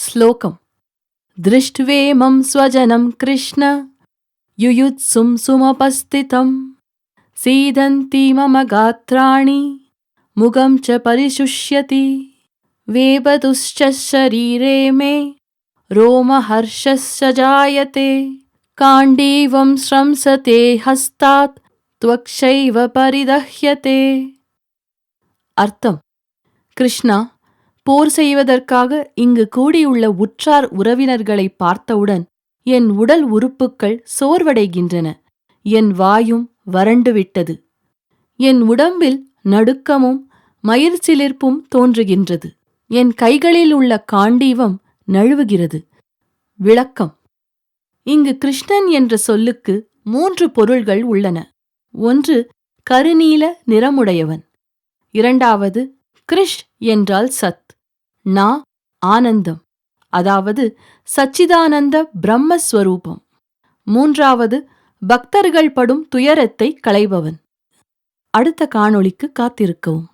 श्लोकम् दृष्ट्वेमं स्वजनं कृष्ण युयुत्सुं सुमपस्थितं सीदन्ति मम गात्राणि मुगं च परिशुष्यति वेपतुश्च शरीरे मे रोमहर्षश्च जायते काण्डीवं स्रंसते हस्तात् त्वक्षैव परिदह्यते. அர்த்தம்: கிருஷ்ணா, போர் செய்வதற்காக இங்கு கூடியுள்ள உற்றார் உறவினர்களை பார்த்தவுடன் என் உடல் உறுப்புக்கள் சோர்வடைகின்றன. என் வாயும் வறண்டுவிட்டது. என் உடம்பில் நடுக்கமும் மயிர்சிலிர்ப்பும் தோன்றுகின்றது. என் கைகளில் உள்ள காண்டீவம் நழுவுகிறது. விளக்கம்: இங்கு கிருஷ்ணன் என்ற சொல்லுக்கு 3 பொருள்கள் உள்ளன. 1. கருநீல நிறமுடையவன். 2. கிருஷ் என்றால் சத், நா ஆனந்தம், அதாவது சச்சிதானந்த பிரம்மஸ்வரூபம். 3. பக்தர்கள் படும் துயரத்தை களைபவன். அடுத்த காணொளிக்கு காத்திருக்கவும்.